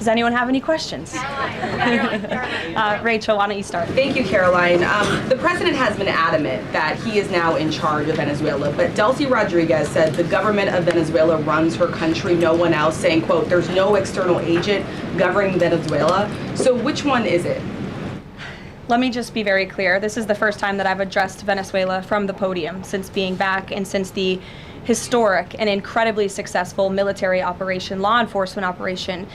Does anyone have any questions? Rachel, why don't you start? Thank you, Caroline. The president has been adamant that he is now in charge of Venezuela, but Delcy Rodriguez said the government of Venezuela runs her country, no one else, saying, quote, there's no external agent governing Venezuela. So which one is it? Let me just be very clear. This is the first time that I've addressed Venezuela from the podium since being back and since the historic and incredibly successful military operation, law enforcement operation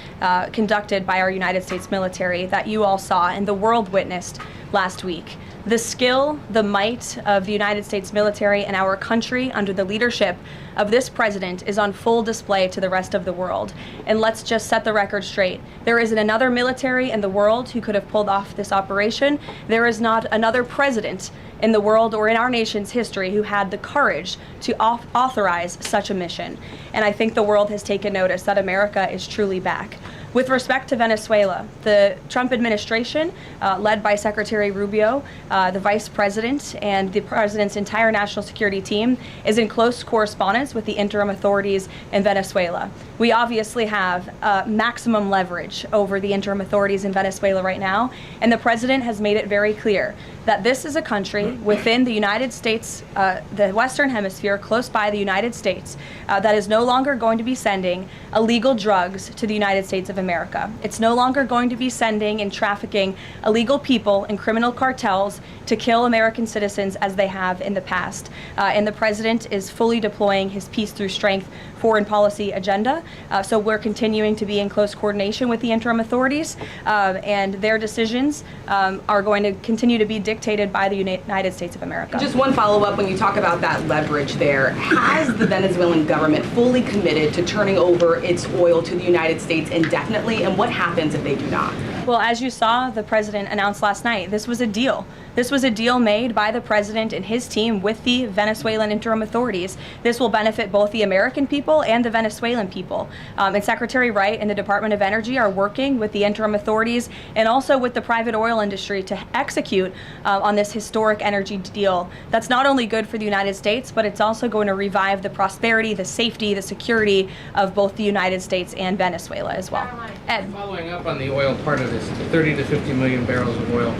conducted by our United States military that you all saw and the world witnessed last week. The skill, the might of the United States military and our country under the leadership of this president is on full display to the rest of the world. And let's just set the record straight. There isn't another military in the world who could have pulled off this operation. There is not another president in the world or in our nation's history who had the courage to authorize such a mission. And I think the world has taken notice that America is truly back. With respect to Venezuela, the Trump administration, led by Secretary Rubio, the vice president, and the president's entire national security team, is in close correspondence with the interim authorities in Venezuela. We obviously have maximum leverage over the interim authorities in Venezuela right now, and the president has made it very clear that this is a country within the United States, the Western Hemisphere, close by the United States, that is no longer going to be sending illegal drugs to the United States of America. It's no longer going to be sending and trafficking illegal people and criminal cartels to kill American citizens as they have in the past. And the president is fully deploying his peace through strength foreign policy agenda. So we're continuing to be in close coordination with the interim authorities, and their decisions are going to continue to be dictated by the United States of America. Just one follow-up, when you talk about that leverage there, has the Venezuelan government fully committed to turning over its oil to the United States indefinitely, and what happens if they do not? Well, as you saw, the president announced last night, this was a deal. This was a deal made by the president and his team with the Venezuelan interim authorities. This will benefit both the American people and the Venezuelan people. And Secretary Wright and the Department of Energy are working with the interim authorities and also with the private oil industry to execute on this historic energy deal. That's not only good for the United States, but it's also going to revive the prosperity, the safety, the security of both the United States and Venezuela as well. Ed. Following up on the oil part of this, 30 to 50 million barrels of oil,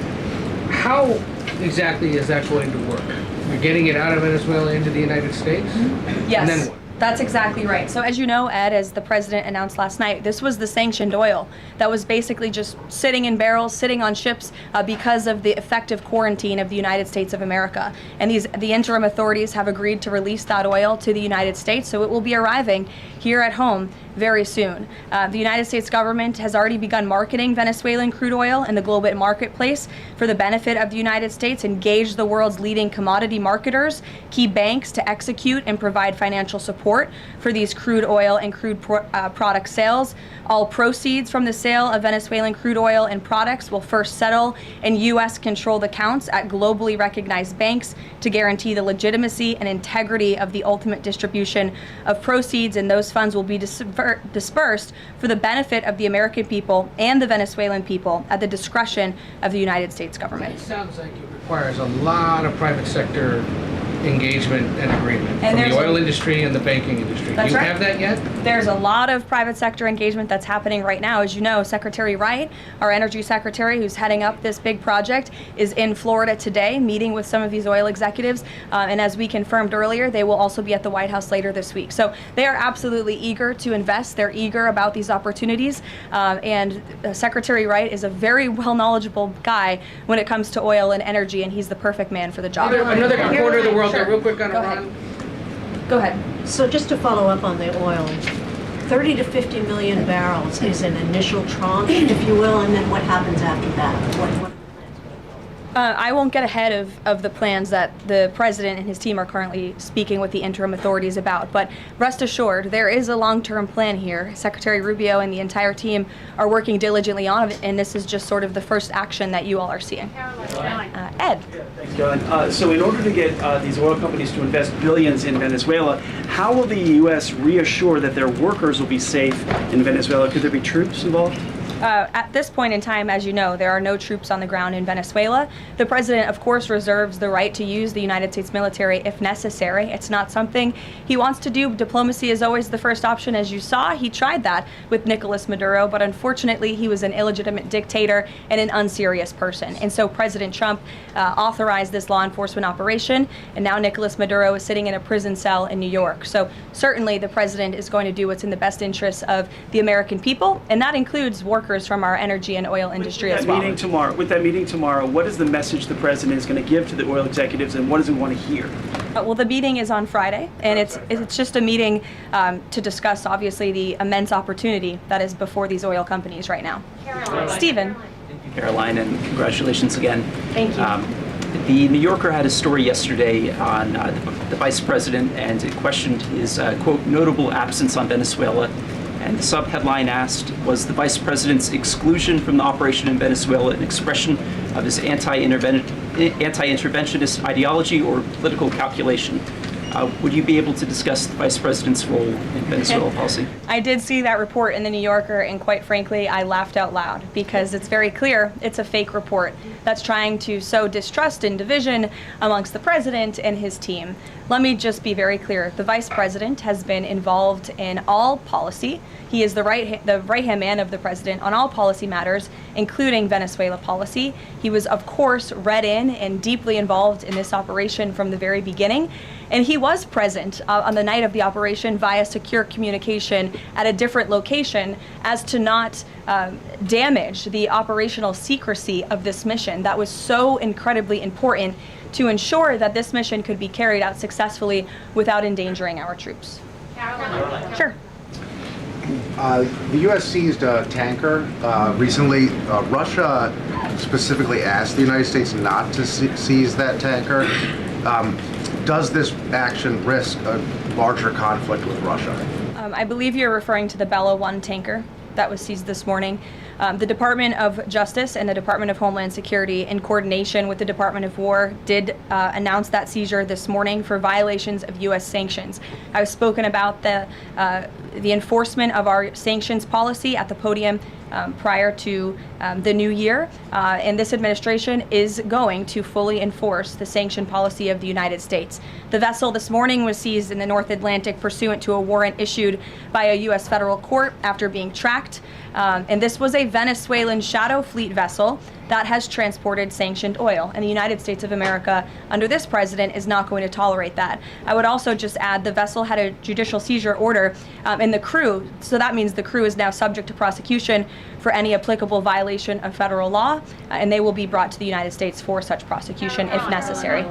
how exactly is that going to work? You're getting it out of Venezuela into the United States? Yes. And then what? That's exactly right. So as you know, Ed, as the president announced last night, this was the sanctioned oil that was basically just sitting in barrels, sitting on ships because of the effective quarantine of the United States of America. And the interim authorities have agreed to release that oil to the United States, so it will be arriving here at home very soon. The United States government has already begun marketing Venezuelan crude oil in the global marketplace for the benefit of the United States, engaged the world's leading commodity marketers, key banks to execute and provide financial support for these crude oil and crude product sales. All proceeds from the sale of Venezuelan crude oil and products will first settle in U.S.-controlled accounts at globally recognized banks to guarantee the legitimacy and integrity of the ultimate distribution of proceeds, and those funds will be dispersed for the benefit of the American people and the Venezuelan people at the discretion of the United States government. It sounds like it requires a lot of private sector engagement and agreement from the oil industry and the banking industry. Do you have that yet? There's a lot of private sector engagement that's happening right now. As you know, Secretary Wright, our energy secretary who's heading up this big project, is in Florida today meeting with some of these oil executives. And as we confirmed earlier, they will also be at the White House later this week. So they are absolutely eager to invest. They're eager about these opportunities. And Secretary Wright is a very knowledgeable guy when it comes to oil and energy, and he's the perfect man for the job. Another quarter of the world, real quick on Iran. Go ahead. So just to follow up on the oil, 30 to 50 million barrels is an initial tranche, if you will, and then what happens after that? What I won't get ahead of the plans that the president and his team are currently speaking with the interim authorities about, but rest assured, there is a long-term plan here. Secretary Rubio and the entire team are working diligently on it, and this is just sort of the first action that you all are seeing. Ed. Thanks, Caroline. So in order to get these oil companies to invest billions in Venezuela, how will the U.S. reassure that their workers will be safe in Venezuela? Could there be troops involved? At this point in time, as you know, there are no troops on the ground in Venezuela. The president, of course, reserves the right to use the United States military if necessary. It's not something he wants to do. Diplomacy is always the first option. As you saw, he tried that with Nicolas Maduro, but unfortunately, he was an illegitimate dictator and an unserious person. And so President Trump authorized this law enforcement operation, and now Nicolas Maduro is sitting in a prison cell in New York. So certainly the president is going to do what's in the best interests of the American people, and that includes workers from our energy and oil industry as well. With that meeting tomorrow, what is the message the president is going to give to the oil executives, and what does he want to hear? Well, the meeting is on Friday, and it's just a meeting to discuss, obviously, the immense opportunity that is before these oil companies right now. Stephen. Thank you, Caroline, and congratulations again. Thank you. The New Yorker had a story yesterday on the vice president, and it questioned his, quote, notable absence on Venezuela. And the sub-headline asked, was the vice president's exclusion from the operation in Venezuela an expression of his anti-interventionist ideology or political calculation? Would you be able to discuss the vice president's role in Venezuela policy? I did see that report in the New Yorker, and quite frankly, I laughed out loud because it's very clear it's a fake report that's trying to sow distrust and division amongst the president and his team. Let me just be very clear. The vice president has been involved in all policy. He is the right-hand man of the president on all policy matters, including Venezuela policy. He was, of course, read in and deeply involved in this operation from the very beginning. And he was present on the night of the operation via secure communication at a different location as to not damage the operational secrecy of this mission that was so incredibly important to ensure that this mission could be carried out successfully without endangering our troops. Caroline. Sure. The U.S. seized a tanker recently. Russia specifically asked the United States not to seize that tanker. Does this action risk a larger conflict with Russia? I believe you're referring to the Bella 1 tanker that was seized this morning. The Department of Justice and the Department of Homeland Security, in coordination with the Department of War, did announce that seizure this morning for violations of U.S. sanctions. I've spoken about the enforcement of our sanctions policy at the podium prior to the new year, and this administration is going to fully enforce the sanction policy of the United States. The vessel this morning was seized in the North Atlantic pursuant to a warrant issued by a U.S. federal court after being tracked, and this was a Venezuelan shadow fleet vessel that has transported sanctioned oil, and the United States of America, under this president, is not going to tolerate that. I would also just add the vessel had a judicial seizure order, and the crew, so that means the crew is now subject to prosecution for any applicable violation of federal law, and they will be brought to the United States for such prosecution if necessary.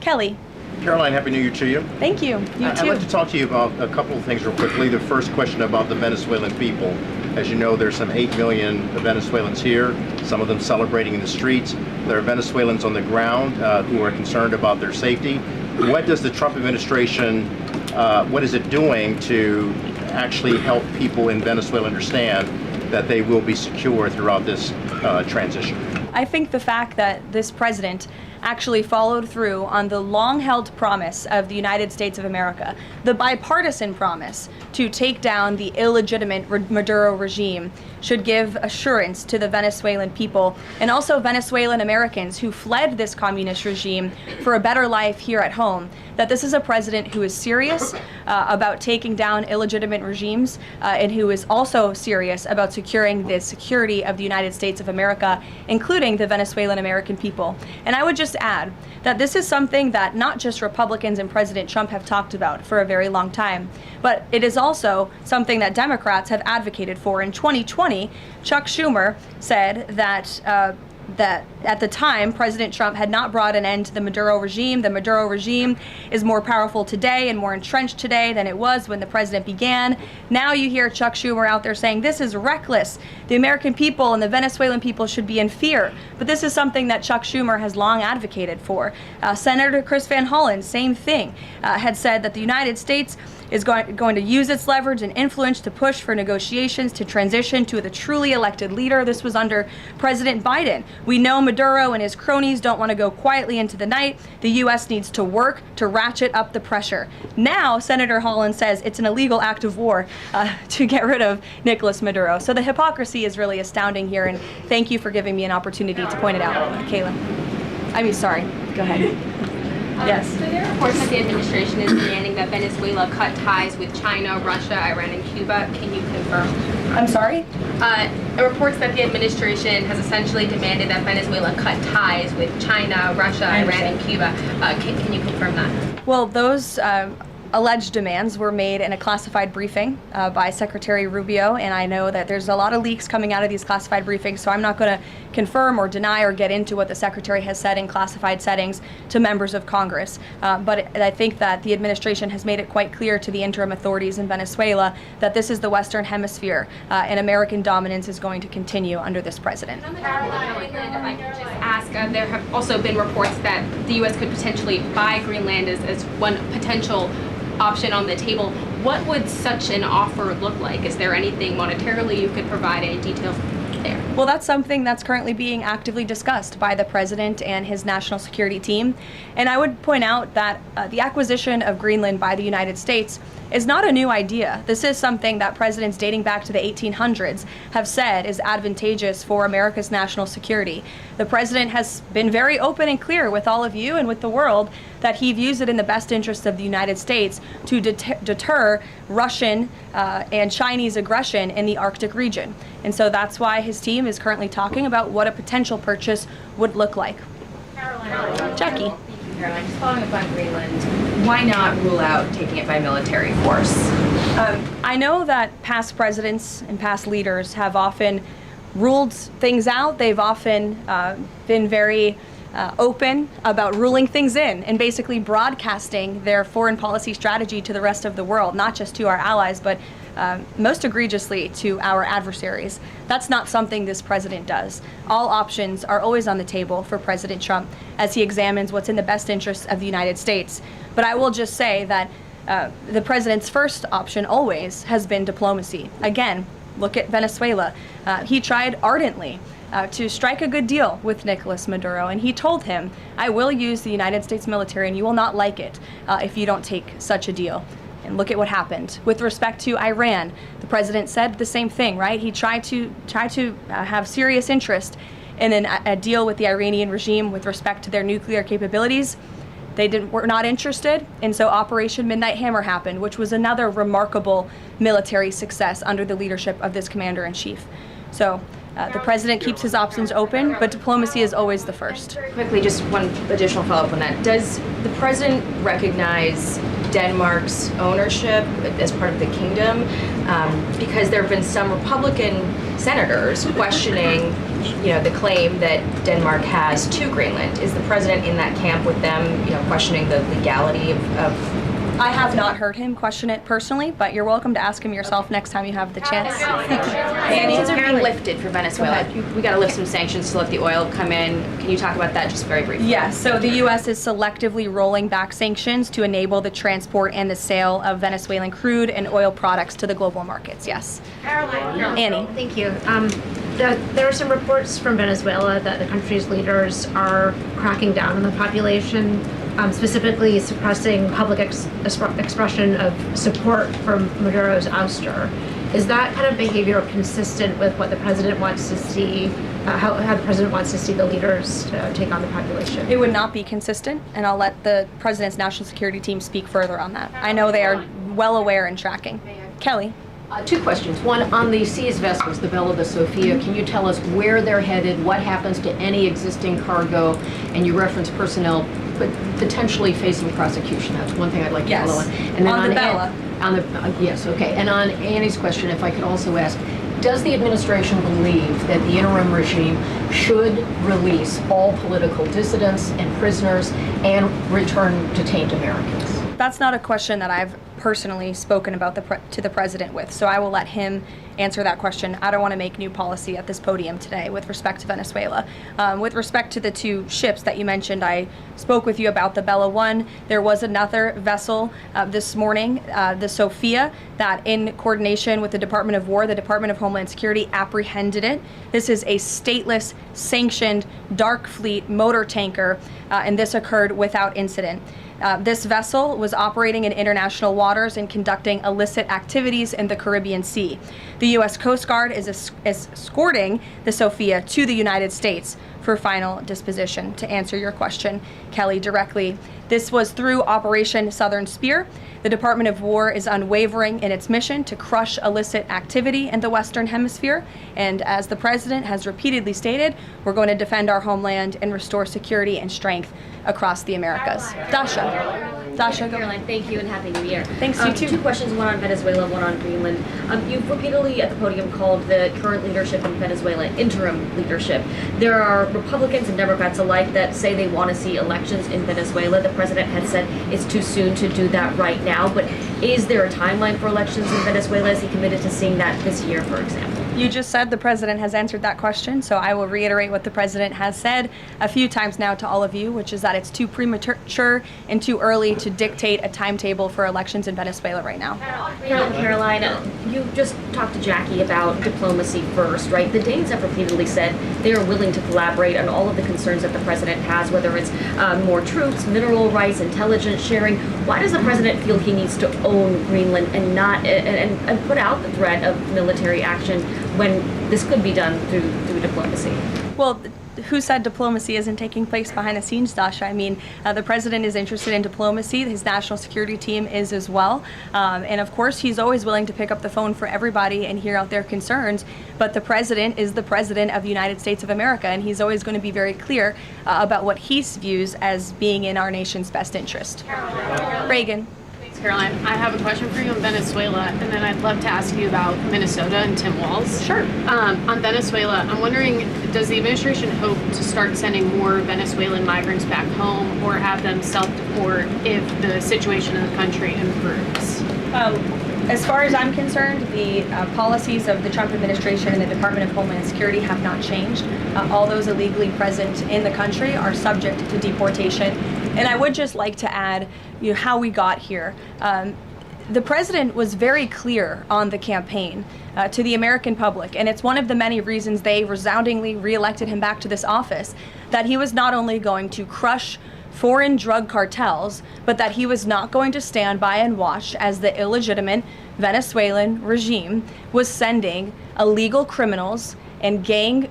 Kelly. Caroline, Happy New Year to you. Thank you. You I'd too. like to talk to you about a couple of things real quickly. The first question about the Venezuelan people. As you know, there's some 8 million Venezuelans here, some of them celebrating in the streets. There are Venezuelans on the ground who are concerned about their safety. What does the Trump administration, what is it doing to actually help people in Venezuela understand that they will be secure throughout this transition? I think the fact that this president actually followed through on the long-held promise of the United States of America, the bipartisan promise to take down the illegitimate Maduro regime, should give assurance to the Venezuelan people and also Venezuelan Americans who fled this communist regime for a better life here at home, that this is a president who is serious about taking down illegitimate regimes and who is also serious about securing the security of the United States of America, including the Venezuelan American people. And I would just add that this is something that not just Republicans and President Trump have talked about for a very long time, but it is also something that Democrats have advocated for. In 2020, Chuck Schumer said that that at the time, President Trump had not brought an end to the Maduro regime. The Maduro regime is more powerful today and more entrenched today than it was when the president began. Now you hear Chuck Schumer out there saying this is reckless. The American people and the Venezuelan people should be in fear. But this is something that Chuck Schumer has long advocated for. Senator Chris Van Hollen, same thing, had said that the United States is going to use its leverage and influence to push for negotiations to transition to the truly elected leader. This was under President Biden. We know Maduro and his cronies don't want to go quietly into the night. The U.S. needs to work to ratchet up the pressure. Now, Senator Holland says it's an illegal act of war to get rid of Nicolas Maduro. So the hypocrisy is really astounding here, and thank you for giving me an opportunity to point it out, Caitlin. Sorry, go ahead. Yes. So there are reports that the administration is demanding that Venezuela cut ties with China, Russia, Iran, and Cuba. Can you confirm? I'm sorry? Reports that the administration has essentially demanded that Venezuela cut ties with China, Russia, Iran, and Cuba. Can you confirm that? Well, those alleged demands were made in a classified briefing by Secretary Rubio, and I know that there's a lot of leaks coming out of these classified briefings, so I'm not going to confirm or deny or get into what the Secretary has said in classified settings to members of Congress. But I think that the administration has made it quite clear to the interim authorities in Venezuela that this is the Western Hemisphere, and American dominance is going to continue under this president. If I could just ask, there have also been reports that the U.S. could potentially buy Greenland as one potential option on the table. What would such an offer look like? Is there anything monetarily you could provide, any details there? Well, that's something that's currently being actively discussed by the president and his national security team. And I would point out that the acquisition of Greenland by the United States is not a new idea. This is something that presidents dating back to the 1800s have said is advantageous for America's national security. The president has been very open and clear with all of you and with the world that he views it in the best interest of the United States to deter Russian and Chinese aggression in the Arctic region. And so that's why his team is currently talking about what a potential purchase would look like. Jackie. Caroline, just following up on Greenland, why not rule out taking it by military force? I know that past presidents and past leaders have often ruled things out. They've often been very open about ruling things in and basically broadcasting their foreign policy strategy to the rest of the world, not just to our allies, but most egregiously to our adversaries. That's not something this president does. All options are always on the table for President Trump as he examines what's in the best interests of the United States. But I will just say that the president's first option always has been diplomacy. Again, look at Venezuela. He tried ardently to strike a good deal with Nicolas Maduro, and he told him, I will use the United States military and you will not like it if you don't take such a deal. And look at what happened. With respect to Iran, the president said the same thing, right? He tried to have serious interest in a deal with the Iranian regime with respect to their nuclear capabilities. They were not interested, and so Operation Midnight Hammer happened, which was another remarkable military success under the leadership of this commander-in-chief. So the president keeps his options open, but diplomacy is always the first. Quickly, just one additional follow-up on that. Does the president recognize Denmark's ownership as part of the kingdom? Because there have been some Republican senators questioning, the claim that Denmark has to Greenland. Is the president in that camp with them, questioning the legality of I have not heard him question it personally, but you're welcome to ask him yourself next time you have the chance. Sanctions are being lifted for Venezuela. We got to lift some sanctions to let the oil come in. Can you talk about that just very briefly? Yes, so the U.S. is selectively rolling back sanctions to enable the transport and the sale of Venezuelan crude and oil products to the global markets, yes. Caroline. Annie. Thank you. There are some reports from Venezuela that the country's leaders are cracking down on the population, specifically suppressing public expression of support for Maduro's ouster. Is that kind of behavior consistent with what the president wants to see, how the president wants to see the leaders take on the population? It would not be consistent, and I'll let the president's national security team speak further on that. I know they are well aware and tracking. Kelly. Two questions. One, on the seized vessels, the Bella, the Sophia, can you tell us where they're headed, what happens to any existing cargo, and you reference personnel but potentially facing prosecution? That's one thing I'd like to follow on. And then on the Bella. Yes, okay. And on Annie's question, if I could also ask, does the administration believe that the interim regime should release all political dissidents and prisoners and return detained Americans? That's not a question that I've personally spoken about to the president with. So I will let him answer that question. I don't want to make new policy at this podium today with respect to Venezuela. With respect to the two ships that you mentioned, I spoke with you about the Bella One. There was another vessel this morning, the Sophia, that in coordination with the Department of War, the Department of Homeland Security apprehended it. This is a stateless, sanctioned, dark fleet motor tanker, and this occurred without incident. This vessel was operating in international waters and conducting illicit activities in the Caribbean Sea. The U.S. Coast Guard is escorting the Sophia to the United States for final disposition. To answer your question, Kelly, directly, this was through Operation Southern Spear. The Department of War is unwavering in its mission to crush illicit activity in the Western Hemisphere. And as the President has repeatedly stated, we're going to defend our homeland and restore security and strength across the Americas. Dasha, go. Caroline, thank you and Happy New Year. Thanks, you too. Two questions, one on Venezuela, one on Greenland. You've repeatedly at the podium called the current leadership in Venezuela interim leadership. There are Republicans and Democrats alike that say they want to see elections in Venezuela. The president had said it's too soon to do that right now, but is there a timeline for elections in Venezuela? Is he committed to seeing that this year, for example? You just said the president has answered that question, so I will reiterate what the president has said a few times now to all of you, which is that it's too premature and too early to dictate a timetable for elections in Venezuela right now. Caroline, you just talked to Jackie about diplomacy first, right? The Danes have repeatedly said they are willing to collaborate on all of the concerns that the president has, whether it's more troops, mineral rights, intelligence sharing. Why does the president feel he needs to own Greenland and not and put out the threat of military action when this could be done through diplomacy? Well, who said diplomacy isn't taking place behind the scenes, Dasha? I mean, the president is interested in diplomacy. His national security team is as well. And of course, he's always willing to pick up the phone for everybody and hear out their concerns. But the president is the president of the United States of America, and he's always going to be very clear about what he views as being in our nation's best interest. Reagan. Caroline, I have a question for you on Venezuela, and then I'd love to ask you about Minnesota and Tim Walz. Sure. On Venezuela, I'm wondering, does the administration hope to start sending more Venezuelan migrants back home or have them self-deport if the situation in the country improves? As far as I'm concerned, the policies of the Trump administration and the Department of Homeland Security have not changed. All those illegally present in the country are subject to deportation. And I would just like to add, how we got here. The president was very clear on the campaign to the American public, and it's one of the many reasons they resoundingly reelected him back to this office, that he was not only going to crush foreign drug cartels, but that he was not going to stand by and watch as the illegitimate Venezuelan regime was sending illegal criminals and gang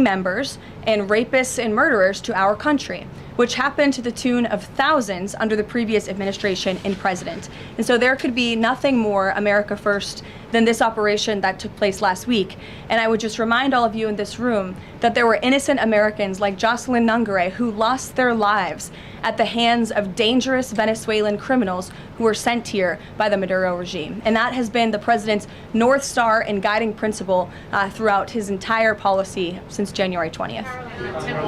members and rapists and murderers to our country, which happened to the tune of thousands under the previous administration and president. And so there could be nothing more America first than this operation that took place last week. And I would just remind all of you in this room that there were innocent Americans like Jocelyn Nungare who lost their lives at the hands of dangerous Venezuelan criminals who were sent here by the Maduro regime. And that has been the president's North Star and guiding principle throughout his entire policy since January 20th.